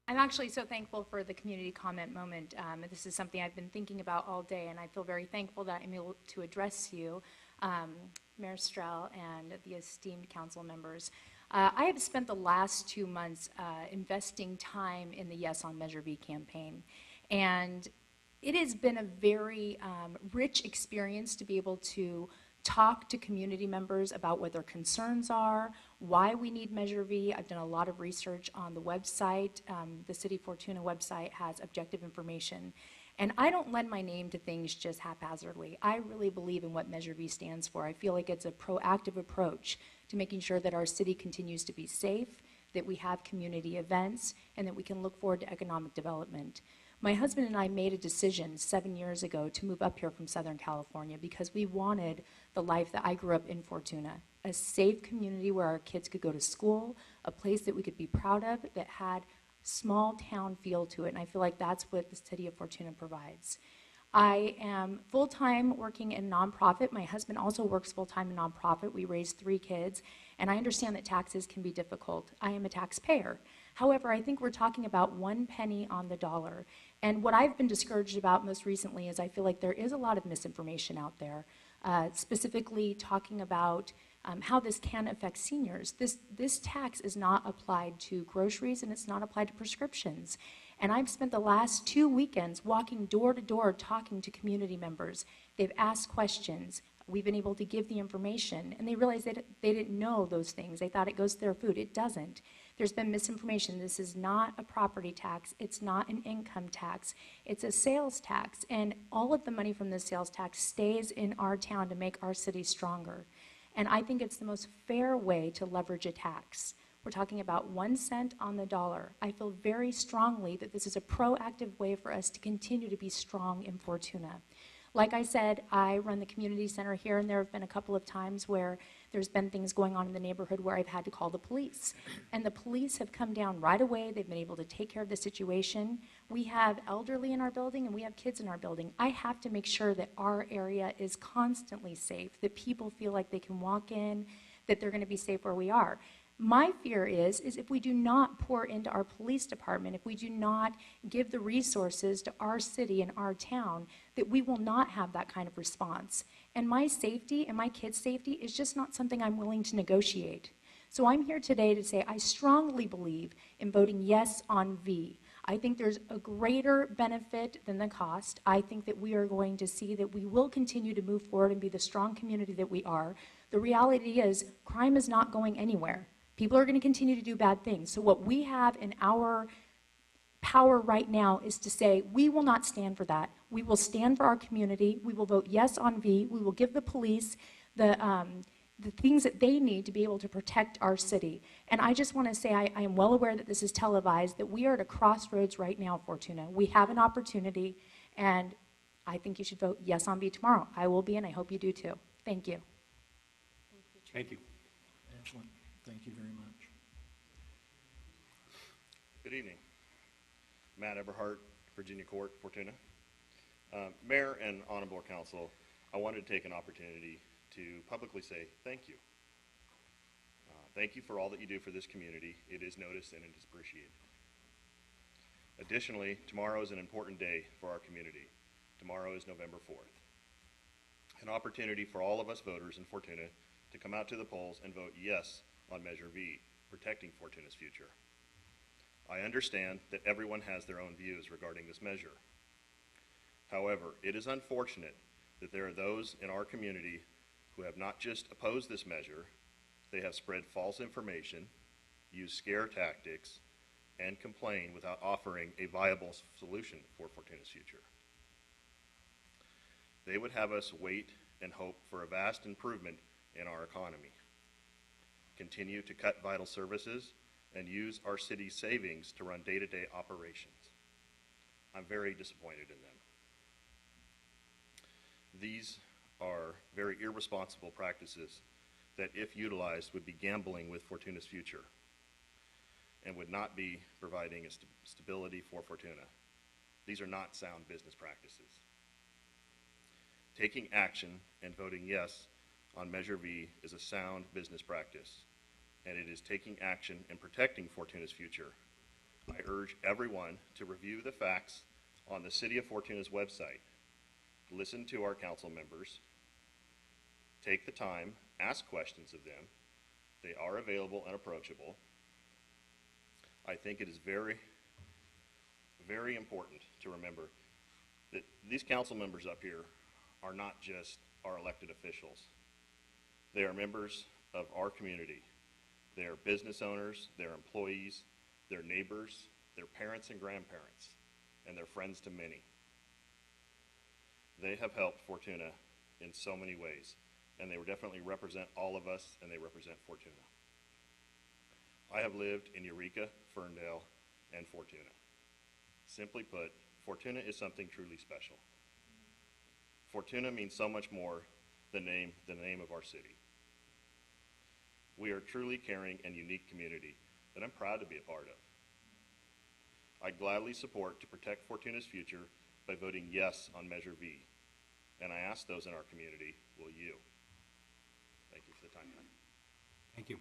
I'm actually so thankful for the community comment moment. This is something I've been thinking about all day, and I feel very thankful that I'm able to address you, Mayor Strell, and the esteemed council members. I have spent the last 2 months investing time in the Yes on Measure V campaign, and it has been a very rich experience to be able to talk to community members about what their concerns are, why we need Measure V. I've done a lot of research on the website. The City Fortuna website has objective information. And I don't lend my name to things just haphazardly. I really believe in what Measure V stands for. I feel like it's a proactive approach to making sure that our city continues to be safe, that we have community events, and that we can look forward to economic development. My husband and I made a decision 7 years ago to move up here from Southern California because we wanted the life that I grew up in Fortuna, a safe community where our kids could go to school, a place that we could be proud of that had small town feel to it, and I feel like that's what the city of Fortuna provides. I am full-time working in nonprofit. My husband also works full-time in nonprofit. We raise 3 kids, and I understand that taxes can be difficult. I am a taxpayer. However, I think we're talking about 1 penny on the dollar. And what I've been discouraged about most recently is I feel like there is a lot of misinformation out there, specifically talking about how this can affect seniors. This tax is not applied to groceries and it's not applied to prescriptions. And I've spent the last 2 weekends walking door to door talking to community members. They've asked questions. We've been able to give the information, and they realize that they didn't know those things. They thought it goes to their food. It doesn't. There's been misinformation. This is not a property tax. It's not an income tax. It's a sales tax, and all of the money from the sales tax stays in our town to make our city stronger. And I think it's the most fair way to leverage a tax. We're talking about 1 cent on the dollar. I feel very strongly that this is a proactive way for us to continue to be strong in Fortuna. Like I said, I run the community center here, and there have been a couple of times where there's been things going on in the neighborhood where I've had to call the police. And the police have come down right away. They've been able to take care of the situation. We have elderly in our building, and we have kids in our building. I have to make sure that our area is constantly safe, that people feel like they can walk in, that they're going to be safe where we are. My fear is if we do not pour into our police department, if we do not give the resources to our city and our town, that we will not have that kind of response. And my safety and my kids' safety is just not something I'm willing to negotiate. So I'm here today to say I strongly believe in voting yes on V. I think there's a greater benefit than the cost. I think that we are going to see that we will continue to move forward and be the strong community that we are. The reality is crime is not going anywhere. People are going to continue to do bad things. So what we have in our power right now is to say we will not stand for that. We will stand for our community. We will vote yes on V. We will give the police the things that they need to be able to protect our city. And I just want to say I am well aware that this is televised, that we are at a crossroads right now, Fortuna. We have an opportunity, and I think you should vote yes on V tomorrow. I will be, and I hope you do too. Thank you. Thank you. Excellent. Thank you very much. Good evening. Matt Eberhardt, Virginia Court, Fortuna. Mayor and Honorable Council, I wanted to take an opportunity to publicly say thank you. Thank you for all that you do for this community. It is noticed and it is appreciated. Additionally, tomorrow is an important day for our community. Tomorrow is November 4th. An opportunity for all of us voters in Fortuna to come out to the polls and vote yes on Measure V, protecting Fortuna's future. I understand that everyone has their own views regarding this measure. However, it is unfortunate that there are those in our community who have not just opposed this measure, they have spread false information, used scare tactics, and complain without offering a viable solution for Fortuna's future. They would have us wait and hope for a vast improvement in our economy, continue to cut vital services, and use our city's savings to run day-to-day operations. I'm very disappointed in them. These are very irresponsible practices that, if utilized, would be gambling with Fortuna's future and would not be providing a stability for Fortuna. These are not sound business practices. Taking action and voting yes on Measure V is a sound business practice, and it is taking action and protecting Fortuna's future. I urge everyone to review the facts on the City of Fortuna's website. Listen to our council members. Take the time, ask questions of them. They are available and approachable. I think it is very, very important to remember that these council members up here are not just our elected officials. They are members of our community. They are business owners, they're employees, they're neighbors, they're parents and grandparents, and they're friends to many. They have helped Fortuna in so many ways, and they definitely represent all of us, and they represent Fortuna. I have lived in Eureka, Ferndale, and Fortuna. Simply put, Fortuna is something truly special. Fortuna means so much more than the name of our city. We are a truly caring and unique community that I'm proud to be a part of. I gladly support to protect Fortuna's future by voting yes on Measure V. And I ask those in our community, will you? Thank you for the time tonight. Thank you.